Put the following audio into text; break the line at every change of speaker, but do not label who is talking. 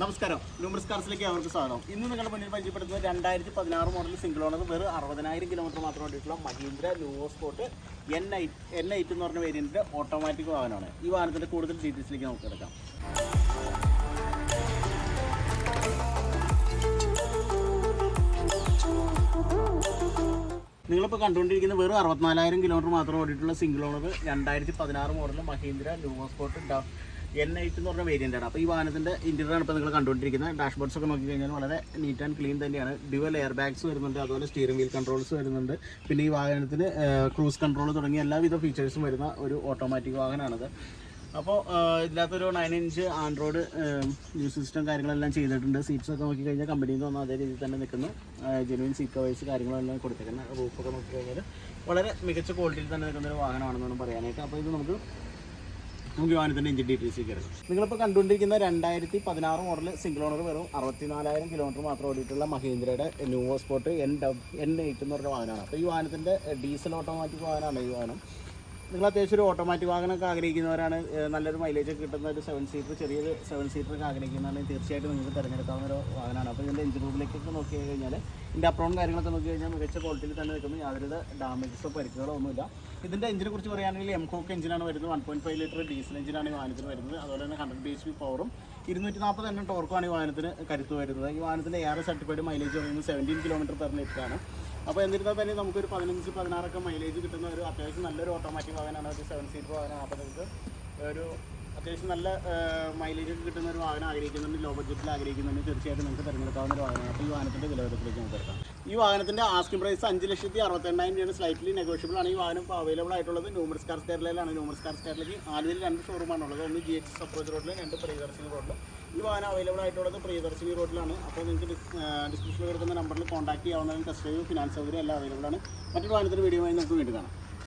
നമസ്കാരം, ന്യൂമർസ് കാർസിലേക്ക് അവർക്ക് സ്വാഗതം. ഇന്ന് നിങ്ങളുടെ മുന്നിൽ പരിചയപ്പെടുത്തുന്നത് 2016 മോഡൽ സിംഗിൾ ഓണർ വെറും 60,000 കിലോമീറ്റർ മാത്രം ഓടിയിട്ടുള്ള മഹീന്ദ്ര ലൂവോ സ്പോർട്ട് N8 എന്ന് പറഞ്ഞ വേരിയൻറ്റിൻ്റെ ഓട്ടോമാറ്റിക് വാഹനമാണ്. ഈ വാഹനത്തിൻ്റെ കൂടുതൽ ഡീറ്റെയിൽസിലേക്ക് നമുക്ക് എടുക്കാം. നിങ്ങളിപ്പോൾ കണ്ടുകൊണ്ടിരിക്കുന്ന വെറും 64,000 കിലോമീറ്റർ മാത്രം ഓടിയിട്ടുള്ള സിംഗിൾ ഓണർ 2016 മോഡൽ മഹീന്ദ്ര ലൂവോ സ്പോർട്ട് N8 എന്ന് പറഞ്ഞ വേരിയൻ്റാണ്. അപ്പോൾ ഈ വാഹനത്തിൻ്റെ ഇൻറ്റീരിയറാണ് ഇപ്പോൾ നിങ്ങൾ കണ്ടുകൊണ്ടിരിക്കുന്നത്. ഡാഷ്ബോർഡ്സ് ഒക്കെ നോക്കിക്കഴിഞ്ഞാൽ വളരെ നീറ്റ് ആൻഡ് ക്ലീൻ തന്നെയാണ്. ഡ്യുവൽ എയർ ബാഗ്സ് വരുന്നുണ്ട്, അതുപോലെ സ്റ്റിയറിംഗ് വീൽ കൺട്രോൾസ് വരുന്നുണ്ട്. പിന്നെ ഈ വാഹനത്തിന് ക്രൂസ് കൺട്രോൾ തുടങ്ങിയ എല്ലാവിധ ഫീച്ചേഴ്സും വരുന്ന ഒരു ഓട്ടോമാറ്റിക് വാഹനമാണിത്. അപ്പോൾ ഇതിനകത്തൊരു 9 ഇഞ്ച് ആൻഡ്രോയിഡ് മ്യൂസിക് സിസ്റ്റം കാര്യങ്ങളെല്ലാം ചെയ്തിട്ടുണ്ട്. സീറ്റ്സൊക്കെ നോക്കിക്കഴിഞ്ഞാൽ കമ്പനിയിൽ നിന്ന് വന്ന അതേ രീതിയിൽ തന്നെ നിൽക്കുന്നു. ജെനുവിൻ സീറ്റ് കവേഴ്സ് കാര്യങ്ങളെല്ലാം കൊടുത്തേക്കുന്നത്. റൂഫൊക്കെ നോക്കിക്കഴിഞ്ഞാൽ വളരെ മികച്ച ക്വാളിറ്റിയിൽ തന്നെ നിൽക്കുന്നൊരു വാഹനമാണെന്നാണ് പറയാനായിട്ട്. അപ്പോൾ ഇത് നമുക്ക് ഈ വാഹനത്തിൻ്റെ എഞ്ചിൻ ഡീറ്റെയിൽസിലേക്ക് എടുക്കും. നിങ്ങളിപ്പോൾ കണ്ടുകൊണ്ടിരിക്കുന്ന 2016 മോഡൽ സിംഗിൾ ഓണർ വെറും 64,000 കിലോമീറ്റർ മാത്രം ഓടിയിട്ടുള്ള മഹീന്ദ്രയുടെ ലൂവോ സ്പോർട്ട് N8 എന്ന് പറഞ്ഞ വാഹനമാണ്. അപ്പോൾ ഈ വാഹനത്തിൻ്റെ ഡീസൽ ഓട്ടോമാറ്റിക് വാഹനമാണ് ഈ വാഹനം. നിങ്ങൾ അത്യാവശ്യം ഒരു ഓട്ടോമാറ്റിക് വാഹനമൊക്കെ ആഗ്രഹിക്കുന്നവരാണ്, നല്ലൊരു മൈലേജ് കിട്ടുന്ന ഒരു 7 സീറ്റർ ചെറിയൊരു 7 സീറ്ററൊക്കെ ആഗ്രഹിക്കുന്നതാണ്, തീർച്ചയായിട്ടും നിങ്ങൾക്ക് തിരഞ്ഞെടുക്കാവുന്ന ഒരു വാഹനമാണ്. അപ്പോൾ ഇതിൻ്റെ എഞ്ചിൻ റൂമിലേക്കൊക്കെ നോക്കി കഴിഞ്ഞാൽ ഇതിൻ്റെ അപ്രോൺ കാര്യങ്ങളൊക്കെ നോക്കി കഴിഞ്ഞാൽ മികച്ച ക്വാളിറ്റിയിൽ തന്നെ നിൽക്കുന്നു. യാതൊരു ഡാമേജസോ പരിക്കുകളോ ഒന്നുമില്ല. ഇതിൻ്റെ എഞ്ചിനെ കുറിച്ച് പറയുകയാണെങ്കിൽ എംകോക്ക് എഞ്ചിനാണ് വരുന്നത്. 1.5 ലിറ്റർ ഡീസൽ എഞ്ചിനാണ് ഈ വാഹനത്തിന് വരുന്നത്. അതുപോലെ തന്നെ 100 bhp പവറും 240 എണ്ണം ടോർക്കുമാണ് ഈ വാഹനത്തിന് കരുത്ത് വരുന്നത്. ഈ വാഹനത്തിൻ്റെ എയർ സർട്ടിഫൈഡ് മൈലേജ് പറയുന്നത് 17 കിലോമീറ്റർ പെർ ലിറ്ററാണ്. അപ്പോൾ എന്നിരുന്നാൽ തന്നെ നമുക്കൊരു 15-16 മൈലേജ് കിട്ടുന്ന ഒരു അത്യാവശ്യം നല്ലൊരു ഓട്ടോമാറ്റിക് വാഹനമാണ്. ഒരു 7 സീറ്റർ വാഹനമാണ്. അപ്പോൾ നിങ്ങൾക്ക് ഒരു അത്യാവശ്യം നല്ല മൈലേജ് കിട്ടുന്ന ഒരു വാഹനം ആഗ്രഹിക്കുന്നുണ്ട്, ലോ ബഡ്ജറ്റിൽ ആഗ്രഹിക്കുന്നുണ്ട്, തീർച്ചയായിട്ടും നിങ്ങൾക്ക് തിരഞ്ഞെടുക്കാവുന്ന ഒരു വാഹനമാണ്. അപ്പോൾ ഈ വാഹനത്തിൻ്റെ വിലവരത്തിലേക്ക് നമുക്ക് എടുക്കാം. ഈ വാഹനത്തിൻ്റെ ആസ്കിംഗ് പ്രൈസ് 5,68,000 രൂപയാണ്. സ്ലൈറ്റ്ലി നെഗോഷ്യബിൾ ആണ്. ഈ വാഹനം ഇപ്പോൾ അവൈലബിൾ ആയിട്ടുള്ളത് ന്യൂമർസ് കാർസ് കേരളയിലാണ്. ന്യൂമർസ് കാർസ് കേരളയ്ക്ക് ആദ്യത്തിൽ 2 ഷോറൂമാണുള്ളത്. ഒന്ന് GHS അപ്രോച്ച് റോഡിൽ, 2 പ്രിയദർശിനി റോഡിൽ. ഈ വാഹനം അവൈലബിൾ ആയിട്ടുള്ളത് പ്രിയദർശിനി റോഡിലാണ്. അപ്പോൾ നിങ്ങൾക്ക് ഡിസ്ക്രിപ്ഷനിൽ കൊടുക്കുന്ന നമ്പറിൽ കോൺടാക്ട് ചെയ്യാവുന്നതിന് ടെസ്റ്റ് ഡ്രൈവ്, ഫിനാൻസ് സൗകര്യം എല്ലാം അവൈലബിൾ ആണ്. മറ്റൊരു വാഹനത്തിൻ്റെ വീഡിയോയുമായി നമുക്ക് വീണ്ടും കാണാം.